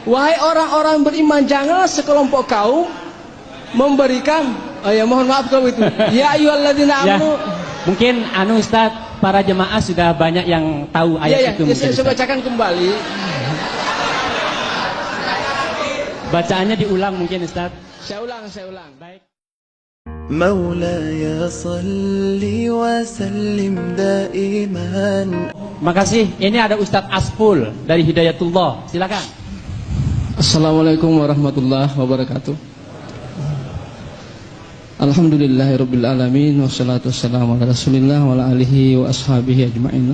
Wahai orang-orang beriman, janganlah sekelompok kaum memberikan, oh ya mohon maaf kalau itu. Ya ayyuhalladzina amanu. Mungkin Ustaz, para jemaah sudah banyak yang tahu ayat itu. Saya bacakan kembali. Bacaannya diulang mungkin Ustaz. Saya ulang. Baik. Maulaya salli wa sallim daiman. Makasih. Ini ada Ustadz Aspul dari Hidayatullah. Silakan. Assalamualaikum warahmatullahi wabarakatuh. Alhamdulillahirabbil alamin wassalatu wassalamu ala Rasulillah wa ala alihi wa ashabihi ajma'in.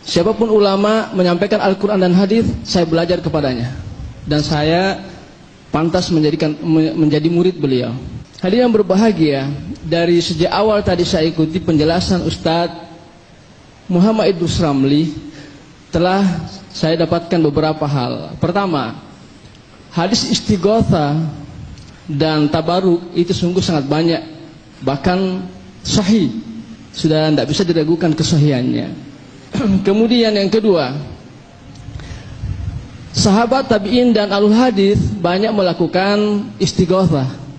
Siapapun ulama menyampaikan Al-Qur'an dan hadis, saya belajar kepadanya dan saya pantas menjadi murid beliau. Hadirin yang berbahagia, dari sejak awal tadi saya ikuti penjelasan Ustadz Muhammad Idrus Ramli, telah saya dapatkan beberapa hal. Pertama, hadis istighotsah dan tabaruk itu sungguh sangat banyak, bahkan sahih, sudah tidak bisa diragukan kesahihannya. Kemudian yang kedua, sahabat tabi'in dan alul hadis banyak melakukan istighotsah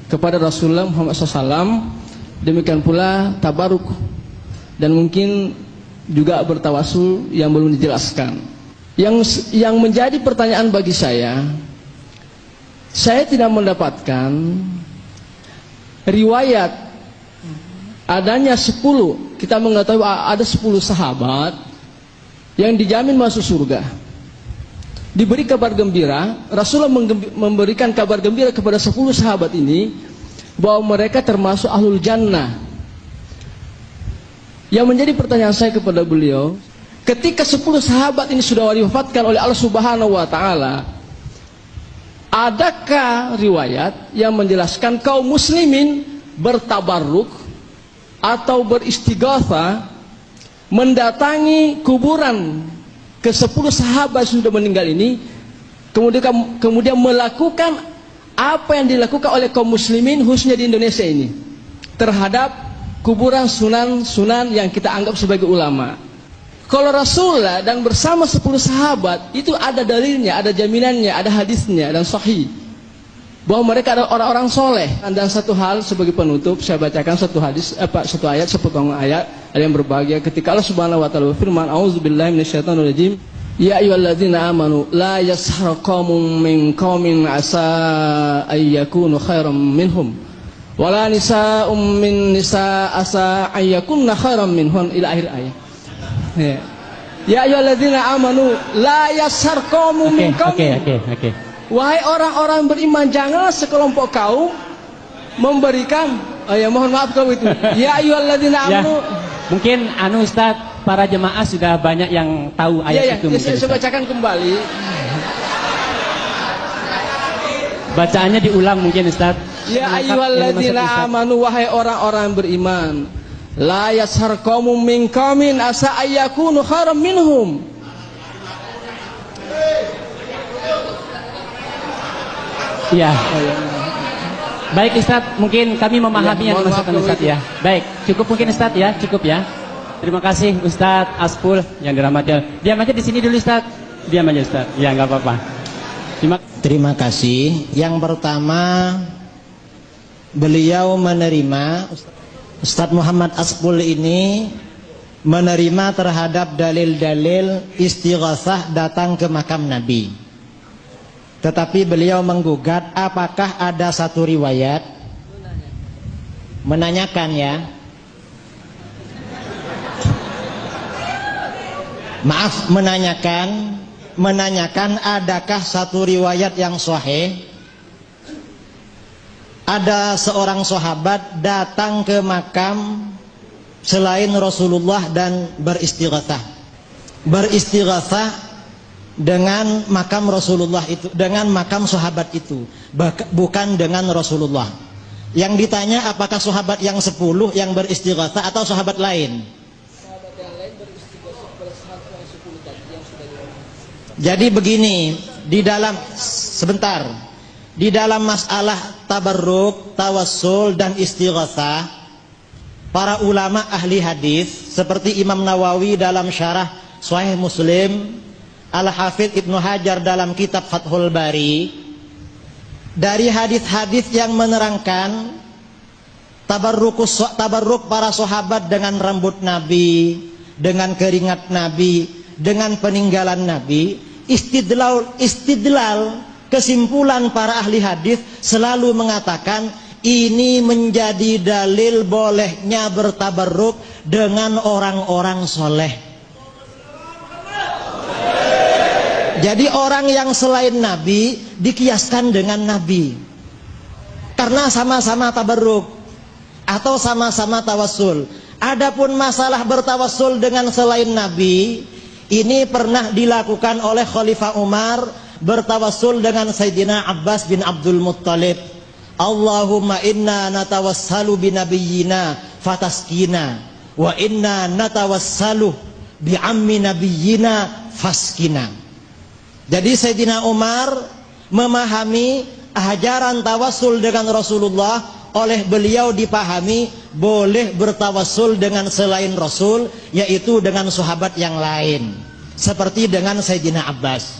kepada Rasulullah Muhammad SAW, demikian pula tabaruk dan mungkin juga bertawasul yang belum dijelaskan. Yang menjadi pertanyaan bagi saya tidak mendapatkan riwayat adanya 10, kita mengetahui ada 10 sahabat yang dijamin masuk surga, diberi kabar gembira. Rasulullah memberikan kabar gembira kepada 10 sahabat ini bahwa mereka termasuk ahlul jannah. Yang menjadi pertanyaan saya kepada beliau, ketika 10 sahabat ini sudah diwafatkan oleh Allah Subhanahu wa taala, adakah riwayat yang menjelaskan kaum muslimin bertabarruk atau beristighatsah mendatangi kuburan ke 10 sahabat yang sudah meninggal ini, kemudian melakukan apa yang dilakukan oleh kaum muslimin khususnya di Indonesia ini terhadap kuburan sunan-sunan yang kita anggap sebagai ulama? Kalau Rasulullah dan bersama 10 sahabat itu ada dalilnya, ada jaminannya, ada hadisnya dan sahih bahwa mereka adalah orang-orang soleh. Dan satu hal sebagai penutup, saya bacakan satu ayat, sepotong ayat yang berbahagia ketika Allah Subhanahu wa taala berfirman, a'udzubillahi minasyaitonirrajim, ya ayyuhalladzina amanu la yashhar qaumun min qaumin asa ayyakunu khairam minhum wala nisa'um min nisa asa ayyakunna khairam minhun, ila akhir ayat. Ya ayyuhalladzina amanu la yashhar qaumun min qaumin. Oke. Wahai orang-orang beriman, janganlah sekelompok kaum memberikan, oh ya mohon maaf kalau itu. Ya ayyuhalladzina amanu. Mungkin Ustaz, para jemaah sudah banyak yang tahu ayat itu. Saya bacakan kembali. Bacaannya diulang mungkin Ustaz. Ya ayyuhalladzina amanu, wahai orang-orang beriman, la yashhar qaumun min qaumin asa ayyakunu khairam minhum. Iya. Baik Ustaz, mungkin kami memahami yang dimaksudkan Ustaz ya. Baik, cukup mungkin Ustaz ya, cukup ya. Terima kasih Ustaz Aspul yang dirahmati Allah. Diam aja di sini dulu Ustaz. Diam aja Ustaz. Ya nggak apa-apa. Terima kasih. Yang pertama, beliau menerima, Ustaz Muhammad Aspul ini menerima terhadap dalil-dalil istighatsah datang ke makam Nabi. Tetapi beliau menggugat apakah ada satu riwayat, menanyakan ya, maaf, menanyakan adakah satu riwayat yang sahih ada seorang sahabat datang ke makam selain Rasulullah dan beristighatsah dengan makam Rasulullah itu, dengan makam sahabat itu, bukan dengan Rasulullah. Yang ditanya apakah sahabat yang 10 yang beristighatsah atau sahabat lain? Sahabat yang lain beristighatsah kepada sahabat yang 10 tadi yang sudah diwakilkan. Jadi begini, di dalam masalah tabarruk, tawassul dan istighatsah, para ulama ahli hadis seperti Imam Nawawi dalam syarah Sahih Muslim Al-Hafidh Ibnu Hajar dalam kitab Fathul Bari, dari hadis-hadis yang menerangkan tabarruk para sahabat dengan rambut Nabi, dengan keringat Nabi, dengan peninggalan Nabi. Istidlal kesimpulan para ahli hadis selalu mengatakan ini menjadi dalil bolehnya bertabarruk dengan orang-orang soleh. Jadi orang yang selain Nabi dikiaskan dengan Nabi karena sama-sama tabarruk atau sama-sama tawassul. Adapun masalah bertawassul dengan selain Nabi, ini pernah dilakukan oleh Khalifah Umar, bertawassul dengan Sayyidina Abbas bin Abdul Muttalib. Allahumma inna natawassalu binabiyyina fataskina wa inna natawassalu bi ammi nabiyyina faskina. Jadi Sayyidina Umar memahami ajaran tawassul dengan Rasulullah, oleh beliau dipahami boleh bertawassul dengan selain Rasul, yaitu dengan sahabat yang lain, seperti dengan Sayyidina Abbas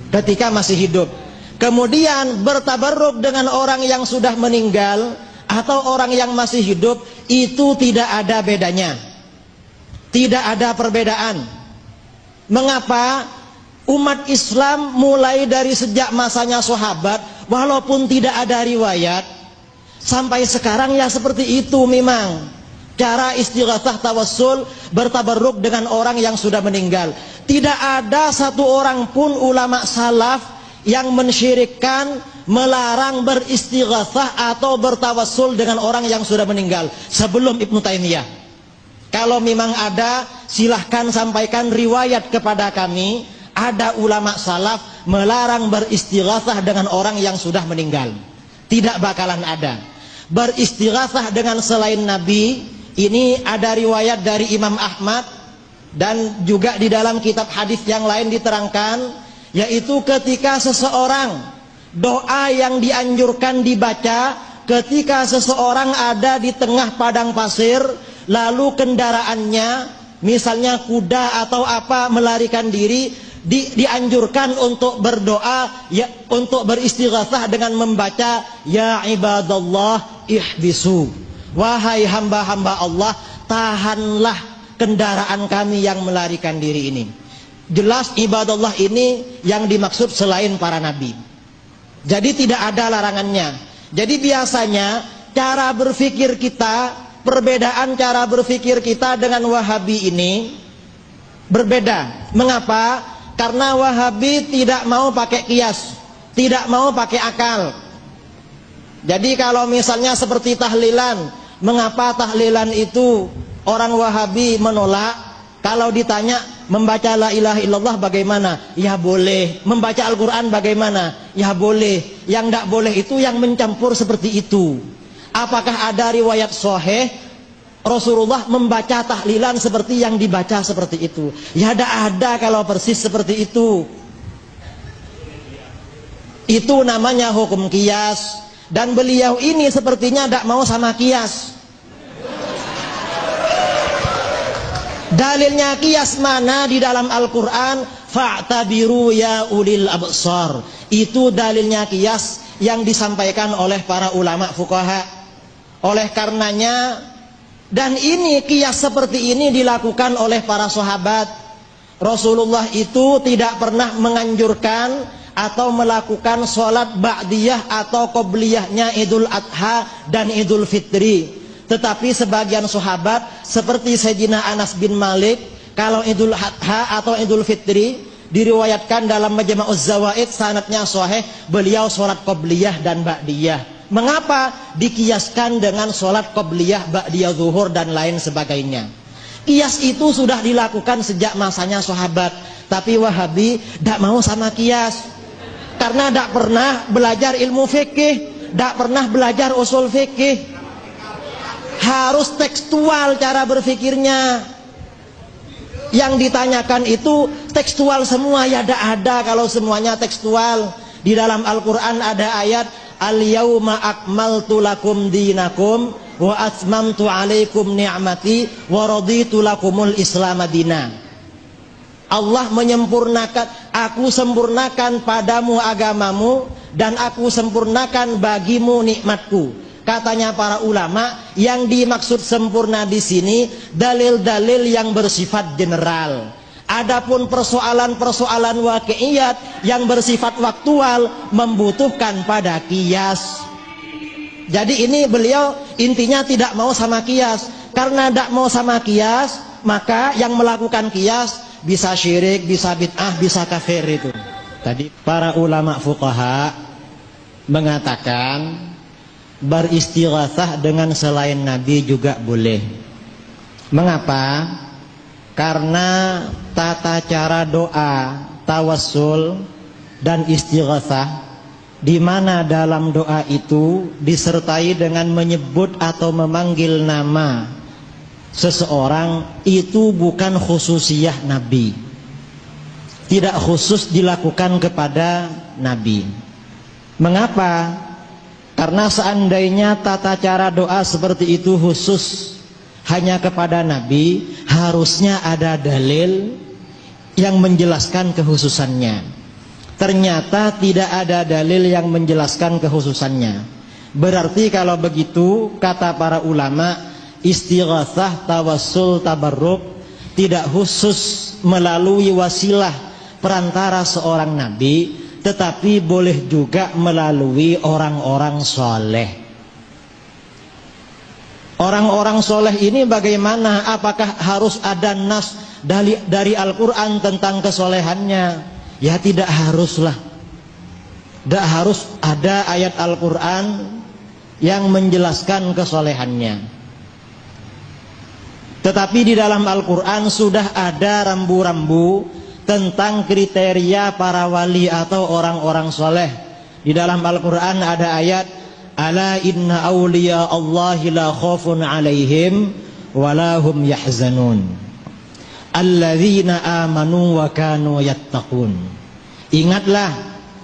ketika masih hidup. Kemudian bertabarruk dengan orang yang sudah meninggal atau orang yang masih hidup, itu tidak ada bedanya, tidak ada perbedaan. Mengapa? Umat Islam mulai dari sejak masanya sahabat, walaupun tidak ada riwayat, sampai sekarang ya seperti itu memang cara istighatsah tawassul, bertabarruk dengan orang yang sudah meninggal. Tidak ada satu orang pun ulama salaf yang mensyirikkan, melarang beristighatsah atau bertawassul dengan orang yang sudah meninggal sebelum Ibnu Taimiyah. Kalau memang ada, silahkan sampaikan riwayat kepada kami. Ada ulama salaf melarang beristighatsah dengan orang yang sudah meninggal. Tidak bakalan ada. Beristighatsah dengan selain Nabi, ini ada riwayat dari Imam Ahmad, dan juga di dalam kitab hadis yang lain diterangkan, yaitu ketika seseorang, doa yang dianjurkan dibaca ketika seseorang ada di tengah padang pasir, lalu kendaraannya, misalnya kuda atau apa, melarikan diri, dianjurkan untuk berdoa, ya, untuk beristighatsah dengan membaca ya ibadallah ihbisu, wahai hamba-hamba Allah, tahanlah kendaraan kami yang melarikan diri ini. Jelas ibadallah ini yang dimaksud selain para nabi. Jadi tidak ada larangannya. Jadi biasanya cara berpikir kita, perbedaan cara berpikir kita dengan Wahabi ini berbeda. Mengapa? Karena Wahabi tidak mau pakai kias, tidak mau pakai akal. Jadi kalau misalnya seperti tahlilan, mengapa tahlilan itu orang Wahabi menolak? Kalau ditanya membaca la ilaha illallah bagaimana? Ya boleh. Membaca Al-Quran bagaimana? Ya boleh. Yang tidak boleh itu yang mencampur seperti itu. Apakah ada riwayat sahih Rasulullah membaca tahlilan seperti yang dibaca seperti itu? Ya ada kalau persis seperti itu. Itu namanya hukum kias. Dan beliau ini sepertinya tidak mau sama kias. Dalilnya kias mana di dalam Al-Quran? Fa'tabiru ya ulil absar. Itu dalilnya kias yang disampaikan oleh para ulama fuqaha. Oleh karenanya, dan ini kias seperti ini dilakukan oleh para sahabat. Rasulullah itu tidak pernah menganjurkan atau melakukan sholat ba'diyah atau qobliyahnya Idul Adha dan Idul Fitri. Tetapi sebagian sahabat seperti Sayyidina Anas bin Malik, kalau Idul Adha atau Idul Fitri diriwayatkan dalam Majma'uz Zawaid, sanadnya sahih, beliau sholat qobliyah dan ba'diyah. Mengapa dikiaskan dengan sholat qobliyah, ba'diyah zuhur dan lain sebagainya? Kias itu sudah dilakukan sejak masanya sahabat. Tapi Wahabi tidak mau sama kias, karena tidak pernah belajar ilmu fikih, tidak pernah belajar usul fikih. Harus tekstual cara berfikirnya. Yang ditanyakan itu tekstual semua. Ya tidak ada kalau semuanya tekstual. Di dalam Al-Quran ada ayat Al-yawma akmaltu lakum dinakum wa atmamtu alaikum ni'mati wa raditu lakumul islam madina. Allah menyempurnakan, aku sempurnakan padamu agamamu dan aku sempurnakan bagimu nikmatku. Katanya para ulama, yang dimaksud sempurna di sini dalil-dalil yang bersifat general. Adapun persoalan-persoalan waqi'iyat yang bersifat waktual membutuhkan pada qiyas. Jadi ini beliau intinya tidak mau sama qiyas. Karena tidak mau sama qiyas, maka yang melakukan qiyas bisa syirik, bisa bid'ah, bisa kafir itu. Tadi para ulama fuqaha mengatakan beristighatsah dengan selain Nabi juga boleh. Mengapa? Karena tata cara doa, tawassul dan istighatsah, di mana dalam doa itu disertai dengan menyebut atau memanggil nama seseorang, itu bukan khususiyah Nabi, tidak khusus dilakukan kepada Nabi. Mengapa? Karena seandainya tata cara doa seperti itu khusus hanya kepada Nabi, harusnya ada dalil yang menjelaskan kekhususannya. Ternyata tidak ada dalil yang menjelaskan kekhususannya. Berarti kalau begitu, kata para ulama, istighatsah, tawassul, tabarruk tidak khusus melalui wasilah perantara seorang nabi, tetapi boleh juga melalui orang-orang soleh. Orang-orang soleh ini bagaimana? Apakah harus ada nas dari Al-Quran tentang kesolehannya? Ya tidak haruslah. Tidak harus ada ayat Al-Quran yang menjelaskan kesolehannya. Tetapi di dalam Al-Quran sudah ada rambu-rambu tentang kriteria para wali atau orang-orang soleh. Di dalam Al-Quran ada ayat, ala inna awliya Allahi la khawfun alaihim walahum yahzanun alladzina amanu wa kanu yattaqun. Ingatlah,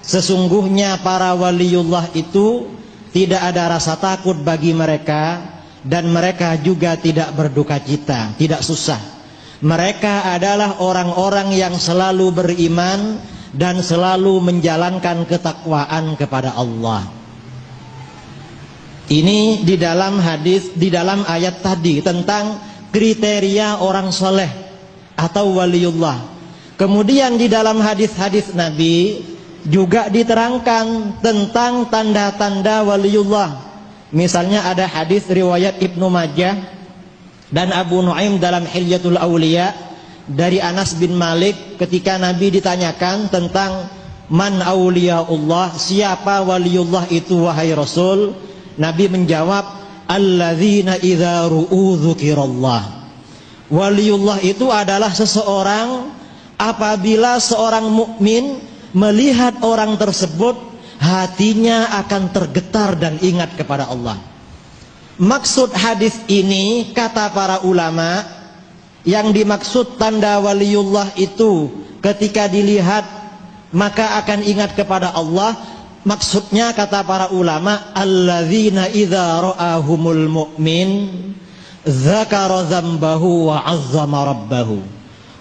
sesungguhnya para waliullah itu tidak ada rasa takut bagi mereka, dan mereka juga tidak berduka cita, tidak susah. Mereka adalah orang-orang yang selalu beriman dan selalu menjalankan ketakwaan kepada Allah. Ini di dalam hadis, di dalam ayat tadi tentang kriteria orang soleh atau waliullah. Kemudian di dalam hadis-hadis Nabi juga diterangkan tentang tanda-tanda waliullah. Misalnya ada hadis riwayat Ibnu Majah dan Abu Nuaim dalam Hilyatul Auliya dari Anas bin Malik, ketika Nabi ditanyakan tentang man auliyaullah, siapa waliullah itu wahai Rasul, Nabi menjawab, alladzina idza ru'u dzukirallah. Waliullah itu adalah seseorang apabila seorang mukmin melihat orang tersebut, hatinya akan tergetar dan ingat kepada Allah. Maksud hadis ini, kata para ulama, yang dimaksud tanda waliullah itu ketika dilihat maka akan ingat kepada Allah. Maksudnya, kata para ulama, alladzina idza ra'ahumul mu'min dzakara dzambahu wa 'azzama rabbahu.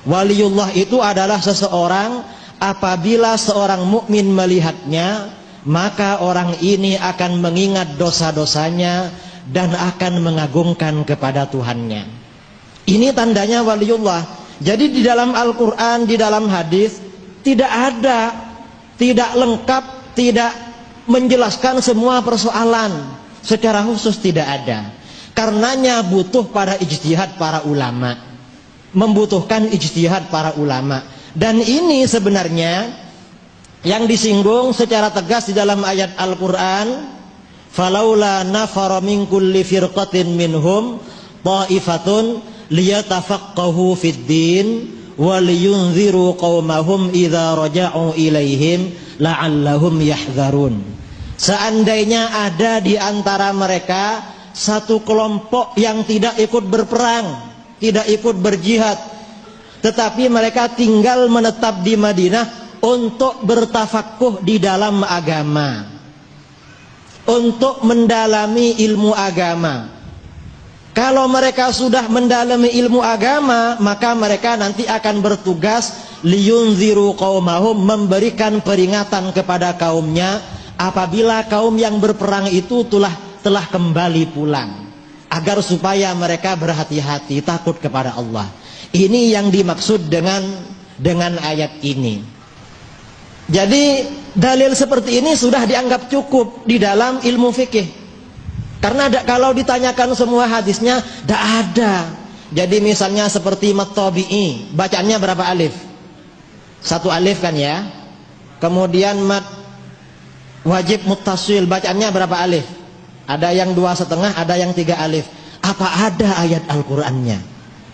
Waliullah itu adalah seseorang apabila seorang mukmin melihatnya, maka orang ini akan mengingat dosa-dosanya dan akan mengagungkan kepada Tuhannya. Ini tandanya waliullah. Jadi di dalam Al-Quran, di dalam hadis tidak ada, tidak lengkap, tidak menjelaskan semua persoalan secara khusus, tidak ada. Karenanya butuh pada ijtihad para ulama, membutuhkan ijtihad para ulama. Dan ini sebenarnya yang disinggung secara tegas di dalam ayat Al-Quran, falaula nafara min kulli firqatin minhum ta'ifatun liyatafaqahu fid din wa liyunziru qaumahum idza raja'u ilaihim la'allahum yahdzarun. Seandainya ada di antara mereka satu kelompok yang tidak ikut berperang, tidak ikut berjihad, tetapi mereka tinggal menetap di Madinah untuk bertafakuh di dalam agama, untuk mendalami ilmu agama. Kalau mereka sudah mendalami ilmu agama, maka mereka nanti akan bertugas liyunziru qaumahum, memberikan peringatan kepada kaumnya apabila kaum yang berperang itu telah kembali pulang, agar supaya mereka berhati-hati, takut kepada Allah. Ini yang dimaksud dengan ayat ini. Jadi dalil seperti ini sudah dianggap cukup di dalam ilmu fikih. Karena kalau ditanyakan semua hadisnya tidak ada. Jadi misalnya seperti Mat-Tabi'i, bacaannya berapa alif? 1 alif kan ya. Kemudian mat wajib muttasil, bacaannya berapa alif? Ada yang 2,5, ada yang 3 alif. Apa ada ayat Al-Qur'annya?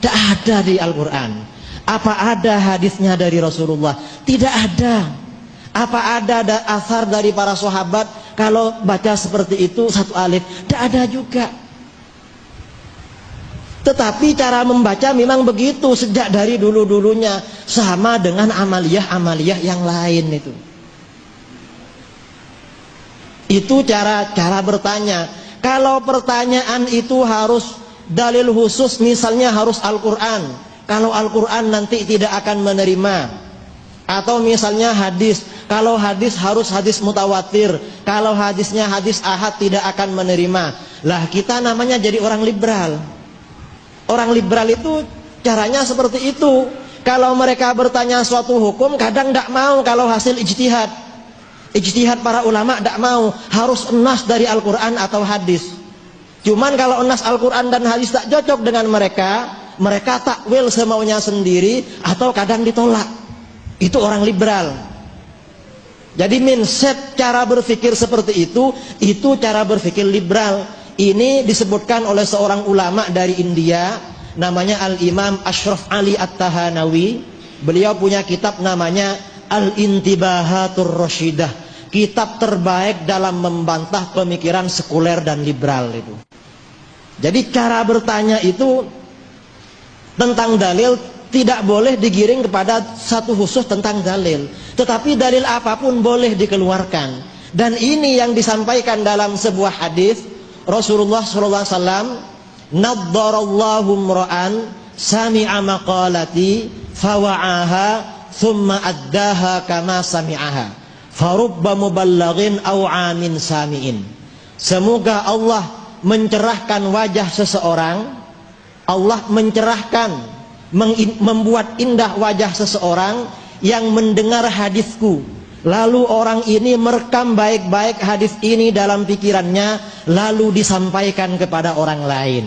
Tidak ada di Al-Quran. Apa ada hadisnya dari Rasulullah? Tidak ada. Apa ada asar dari para sahabat kalau baca seperti itu 1 alif? Tidak ada juga. Tetapi cara membaca memang begitu sejak dari dulu-dulunya, sama dengan amaliyah-amaliyah yang lain itu. Itu cara bertanya. Kalau pertanyaan itu harus dalil khusus, misalnya harus Al-Quran. Kalau Al-Quran nanti tidak akan menerima. Atau misalnya hadis. Kalau hadis harus hadis mutawatir. Kalau hadisnya hadis ahad tidak akan menerima. Lah kita namanya jadi orang liberal. Orang liberal itu caranya seperti itu. Kalau mereka bertanya suatu hukum, kadang tidak mau kalau hasil ijtihad. Ijtihad para ulama tidak mau. Harus nas dari Al-Quran atau hadis. Cuman kalau nas Al-Quran dan hadis tak cocok dengan mereka, mereka takwil semaunya sendiri atau kadang ditolak. Itu orang liberal. Jadi mindset cara berpikir seperti itu cara berpikir liberal. Ini disebutkan oleh seorang ulama dari India, namanya Al-Imam Ashraf Ali At-Tahanawi. Beliau punya kitab namanya Al-Intibahatur Rashidah, kitab terbaik dalam membantah pemikiran sekuler dan liberal itu. Jadi cara bertanya itu tentang dalil tidak boleh digiring kepada satu khusus tentang dalil, tetapi dalil apapun boleh dikeluarkan. Dan ini yang disampaikan dalam sebuah hadis Rasulullah SAW, naddarallahu mra'an sami'a maqalati fawa'aha thumma addaha kama sami'aha farubba muballaghin aw amin sami'in. Semoga Allah mencerahkan wajah seseorang, Allah mencerahkan, membuat indah wajah seseorang yang mendengar hadisku, lalu orang ini merekam baik-baik hadis ini dalam pikirannya, lalu disampaikan kepada orang lain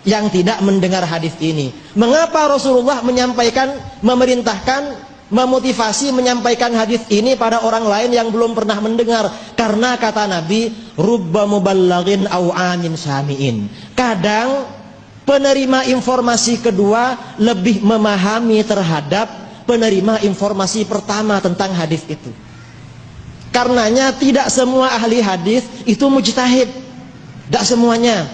yang tidak mendengar hadis ini. Mengapa Rasulullah menyampaikan, memerintahkan, memotivasi menyampaikan hadis ini pada orang lain yang belum pernah mendengar? Karena kata Nabi, rubba muballaghin aw amin sami'in. Kadang penerima informasi kedua lebih memahami terhadap penerima informasi pertama tentang hadis itu. Karenanya tidak semua ahli hadis itu mujtahid. Tidak semuanya.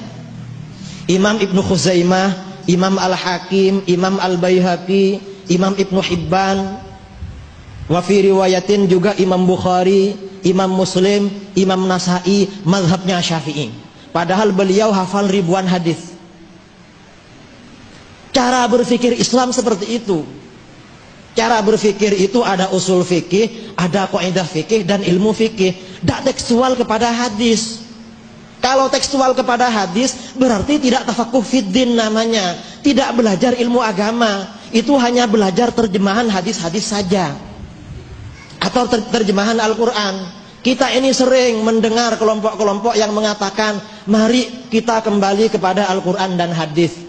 Imam Ibnu Khuzaimah, Imam Al-Hakim, Imam Al-Baihaqi, Imam Ibnu Hibban, wa fi riwayatin juga Imam Bukhari, Imam Muslim, Imam Nasai, mazhabnya Syafi'i. Padahal beliau hafal ribuan hadis. Cara berpikir Islam seperti itu. Cara berpikir itu ada usul fikih, ada kaidah fikih dan ilmu fikih. Tidak tekstual kepada hadis. Kalau tekstual kepada hadis berarti tidak tafakuh fiddin namanya. Tidak belajar ilmu agama. Itu hanya belajar terjemahan hadis-hadis saja. Atau terjemahan Al-Quran. Kita ini sering mendengar kelompok-kelompok yang mengatakan, mari kita kembali kepada Al-Quran dan hadis.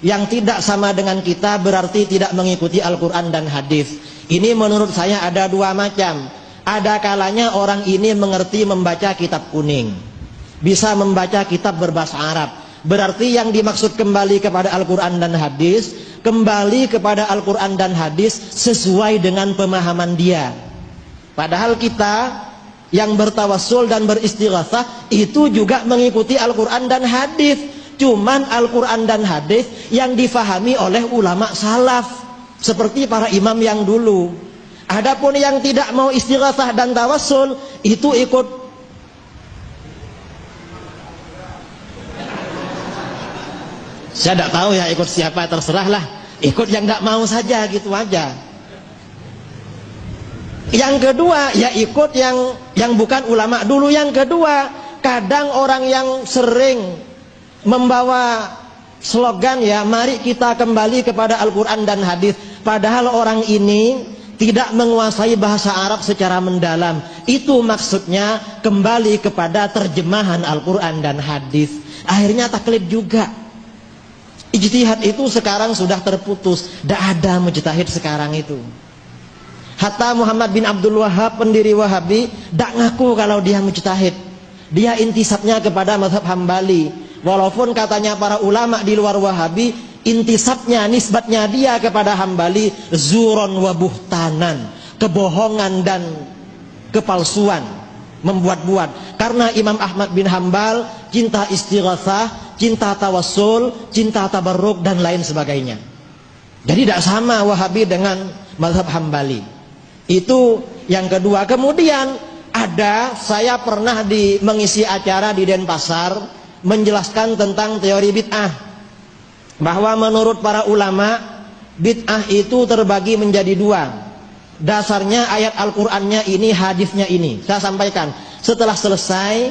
Yang tidak sama dengan kita berarti tidak mengikuti Al-Quran dan hadis. Ini menurut saya ada dua macam. Ada kalanya orang ini mengerti membaca kitab kuning, bisa membaca kitab berbahasa Arab. Berarti yang dimaksud kembali kepada Al-Quran dan hadis, kembali kepada Al-Quran dan hadis sesuai dengan pemahaman dia. Padahal kita yang bertawassul dan beristighatsah itu juga mengikuti Al-Quran dan hadis. Cuman Al-Quran dan hadis yang difahami oleh ulama salaf seperti para imam yang dulu. Adapun yang tidak mau istighatsah dan tawassul itu ikut saya tidak tahu ya ikut siapa, terserahlah. Ikut yang tidak mau saja gitu aja. Yang kedua, ya ikut yang bukan ulama dulu. Yang kedua, kadang orang yang sering membawa slogan ya, mari kita kembali kepada Al-Quran dan hadis, padahal orang ini tidak menguasai bahasa Arab secara mendalam. Itu maksudnya kembali kepada terjemahan Al-Quran dan hadis. Akhirnya taklid juga. Ijtihad itu sekarang sudah terputus. Tidak ada mujtahid sekarang itu. Hatta Muhammad bin Abdul Wahab, pendiri Wahabi, tidak ngaku kalau dia mujtahid. Dia intisabnya kepada mazhab Hambali. Walaupun katanya para ulama di luar Wahabi, intisabnya, nisbatnya dia kepada Hambali, zuron wa buhtanan, kebohongan dan kepalsuan, membuat-buat. Karena Imam Ahmad bin Hambal cinta istighatsah, cinta tawassul, cinta tabarruk dan lain sebagainya. Jadi tidak sama Wahabi dengan mazhab Hambali. Itu yang kedua. Kemudian saya pernah mengisi acara di Denpasar menjelaskan tentang teori bid'ah, bahwa menurut para ulama bid'ah itu terbagi menjadi dua. Dasarnya ayat Al-Qur'annya ini, hadisnya ini. Saya sampaikan. Setelah selesai,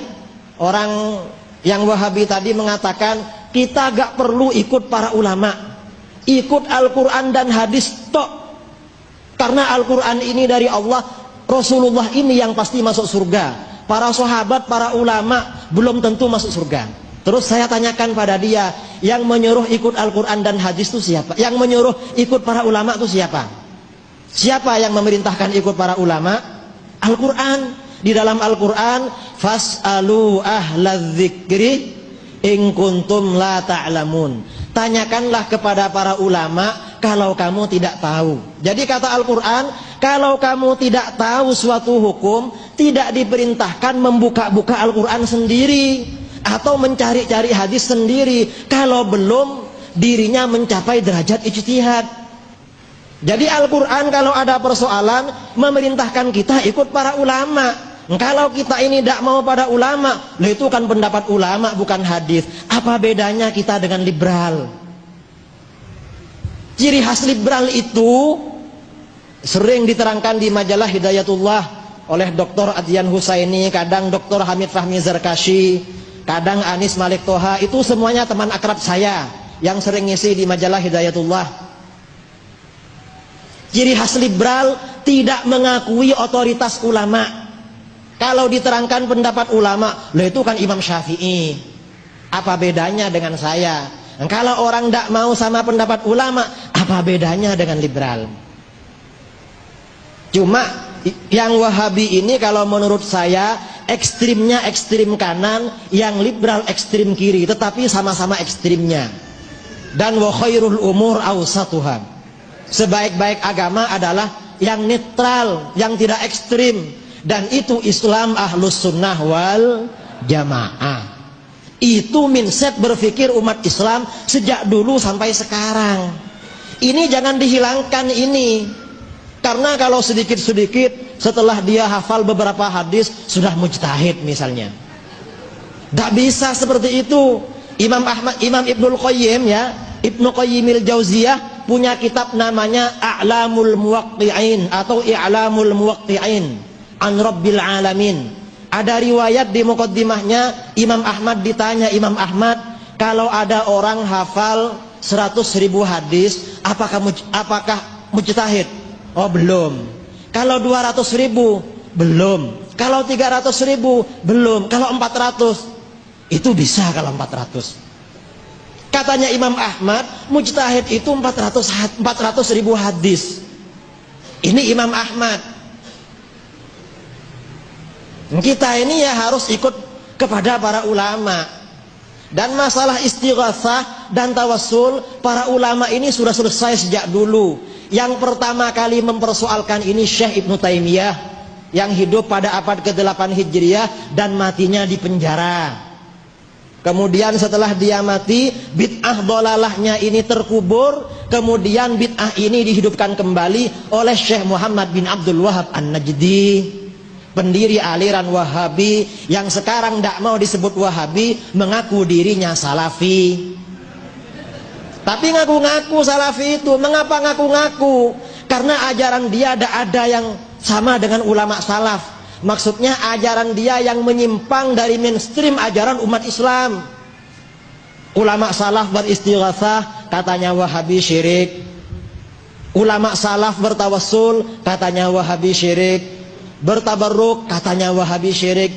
orang yang Wahabi tadi mengatakan kita gak perlu ikut para ulama, ikut Al-Qur'an dan hadis tok. Karena Al-Quran ini dari Allah, Rasulullah ini yang pasti masuk surga. Para sahabat, para ulama belum tentu masuk surga. Terus saya tanyakan pada dia, yang menyuruh ikut Al-Quran dan hadis itu siapa? Yang menyuruh ikut para ulama itu siapa? Siapa yang memerintahkan ikut para ulama? Al-Quran. Di dalam Al-Quran, fas'alu ahlal dzikri in kuntum la ta'lamun. Tanyakanlah kepada para ulama kalau kamu tidak tahu. Jadi kata Al-Quran, kalau kamu tidak tahu suatu hukum, tidak diperintahkan membuka-buka Al-Quran sendiri atau mencari-cari hadis sendiri kalau belum dirinya mencapai derajat ijtihad. Jadi Al-Quran kalau ada persoalan memerintahkan kita ikut para ulama. Kalau kita ini tidak mau pada ulama, itu kan pendapat ulama bukan hadis. Apa bedanya kita dengan liberal? Ciri khas liberal itu sering diterangkan di majalah Hidayatullah oleh Dr. Adyan Husaini, kadang Dr. Hamid Fahmi Zarkashi, kadang Anis Malik Toha. Itu semuanya teman akrab saya yang sering ngisi di majalah Hidayatullah. Ciri khas liberal tidak mengakui otoritas ulama. Kalau diterangkan pendapat ulama, itu kan Imam Syafi'i. Apa bedanya dengan saya? Kalau orang tidak mau sama pendapat ulama, apa bedanya dengan liberal? Cuma yang Wahabi ini kalau menurut saya ekstrimnya ekstrim kanan, yang liberal ekstrim kiri, tetapi sama-sama ekstrimnya. Dan wa khairul umur awsatuha. Sebaik-baik agama adalah yang netral, yang tidak ekstrim. Dan itu Islam ahlus sunnah wal jamaah. Itu mindset berpikir umat Islam sejak dulu sampai sekarang. Ini jangan dihilangkan ini. Karena kalau sedikit-sedikit setelah dia hafal beberapa hadis sudah mujtahid misalnya. Tidak bisa seperti itu. Imam Ibnul Qayyim ya, Ibnu Qayyimil Jauziyah punya kitab namanya A'lamul Muwaqqi'in atau I'lamul Muwaqqi'in an Rabbil Alamin. Ada riwayat di muqaddimahnya, Imam Ahmad ditanya, Imam Ahmad, kalau ada orang hafal 100.000 hadis, apakah mujtahid? Oh belum. Kalau 200.000 belum. Kalau 300.000 belum. Kalau 400 itu bisa. Kalau 400 katanya Imam Ahmad, mujtahid itu 400.000 hadis. Ini Imam Ahmad. Kita ini ya harus ikut kepada para ulama. Dan masalah istighatsah dan tawassul, para ulama ini sudah selesai sejak dulu. Yang pertama kali mempersoalkan ini Syekh Ibnu Taimiyah, yang hidup pada abad ke-8 Hijriah dan matinya di penjara. Kemudian setelah dia mati, bid'ah dolalahnya ini terkubur. Kemudian bid'ah ini dihidupkan kembali oleh Syekh Muhammad bin Abdul Wahab An-Najdi, pendiri aliran Wahabi yang sekarang tidak mau disebut Wahabi, mengaku dirinya Salafi. Tapi ngaku-ngaku Salafi itu, mengapa ngaku-ngaku? Karena ajaran dia tidak ada yang sama dengan ulama salaf. Maksudnya ajaran dia yang menyimpang dari mainstream ajaran umat Islam. Ulama salaf beristighatsah, katanya Wahabi syirik. Ulama salaf bertawassul, katanya Wahabi syirik. Bertabarruk, katanya Wahabi syirik.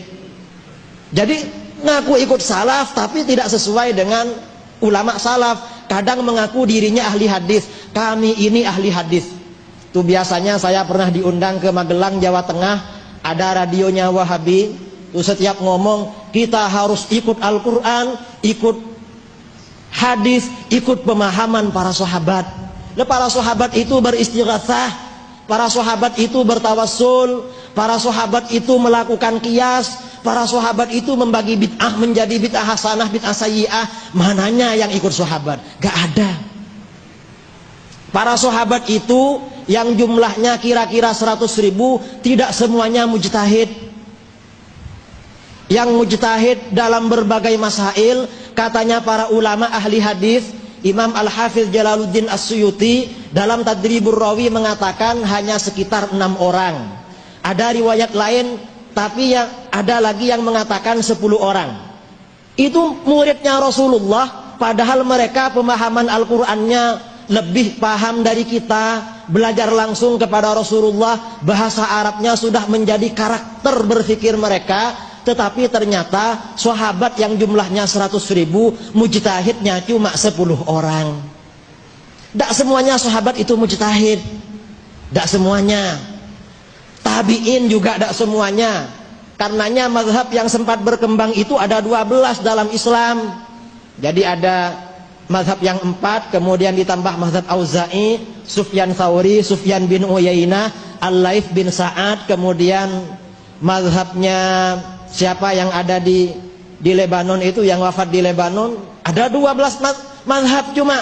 Jadi ngaku ikut salaf tapi tidak sesuai dengan ulama salaf. Kadang mengaku dirinya ahli hadis. Kami ini ahli hadis. Itu biasanya saya pernah diundang ke Magelang, Jawa Tengah. Ada radionya Wahabi. Itu setiap ngomong kita harus ikut Al-Quran, ikut hadis, ikut pemahaman para sahabat. Nah, para sahabat itu beristighatsah, para sahabat itu bertawassul, para sahabat itu melakukan qiyas, para sahabat itu membagi bid'ah menjadi bid'ah hasanah, bid'ah sayyi'ah. Mananya yang ikut sahabat? Gak ada. Para sahabat itu yang jumlahnya kira-kira 100.000, tidak semuanya mujtahid. Yang mujtahid dalam berbagai masail, katanya para ulama ahli hadis, Imam Al-Hafiz Jalaluddin As-Suyuti dalam Tadribur Rawi mengatakan hanya sekitar 6 orang. Ada riwayat lain, tapi yang ada lagi yang mengatakan 10 orang. Itu muridnya Rasulullah, padahal mereka pemahaman Al-Qur'annya lebih paham dari kita, belajar langsung kepada Rasulullah, bahasa Arabnya sudah menjadi karakter berpikir mereka. Tetapi ternyata sahabat yang jumlahnya 100.000, mujtahidnya cuma 10 orang. Tidak semuanya sahabat itu mujtahid, tidak semuanya. Tabi'in juga tidak semuanya. Karenanya mazhab yang sempat berkembang itu ada 12 dalam Islam. Jadi ada mazhab yang 4, kemudian ditambah mazhab Auza'i, Sufyan Tsauri, Sufyan bin Uyainah, Al-Laits bin Sa'ad, kemudian mazhabnya siapa yang ada di Lebanon itu, yang wafat di Lebanon, ada 12 mazhab cuma.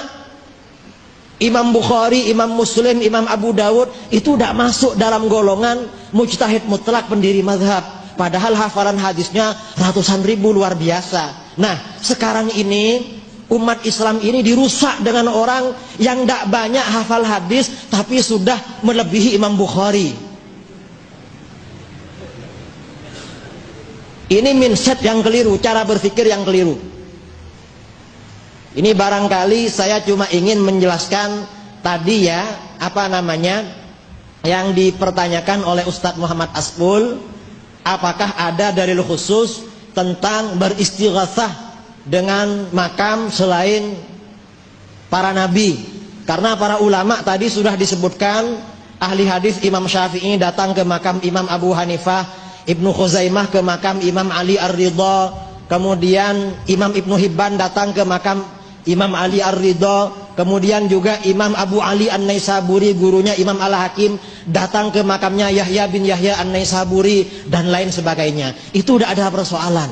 Imam Bukhari, Imam Muslim, Imam Abu Dawud itu tidak masuk dalam golongan mujtahid mutlak pendiri mazhab. Padahal hafalan hadisnya ratusan ribu, luar biasa. Nah, sekarang ini umat Islam ini dirusak dengan orang yang tidak banyak hafal hadis tapi sudah melebihi Imam Bukhari. Ini mindset yang keliru, cara berpikir yang keliru. Ini barangkali saya cuma ingin menjelaskan tadi ya, apa namanya, yang dipertanyakan oleh Ustadz Muhammad Aspul, apakah ada dalil khusus tentang beristighatsah dengan makam selain para nabi. Karena para ulama tadi sudah disebutkan, ahli hadis Imam Syafi'i datang ke makam Imam Abu Hanifah, Ibnu Khuzaimah ke makam Imam Ali Ar-Ridha, kemudian Imam Ibnu Hibban datang ke makam Imam Ali Ar-Ridha, kemudian juga Imam Abu Ali An-Naisaburi, gurunya Imam Al-Hakim, datang ke makamnya Yahya bin Yahya An-Naisaburi, dan lain sebagainya. Itu udah ada persoalan.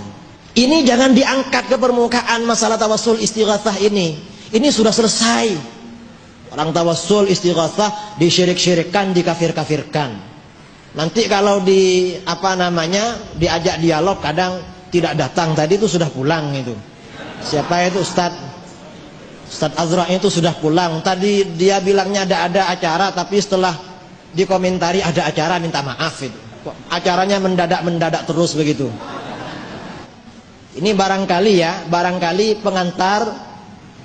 Ini jangan diangkat ke permukaan masalah tawassul istighatsah ini. Ini sudah selesai. Orang tawassul istighatsah disyirik-syirikkan, dikafir-kafirkan. Nanti kalau di apa namanya diajak dialog kadang tidak datang, tadi itu sudah pulang itu. Siapa itu Ustadz Azra itu sudah pulang. Tadi dia bilangnya ada acara, tapi setelah dikomentari ada acara minta maaf itu. Acaranya mendadak terus begitu. Ini barangkali pengantar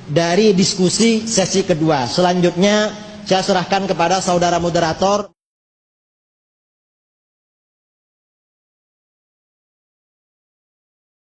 dari diskusi sesi kedua. Selanjutnya saya serahkan kepada saudara moderator.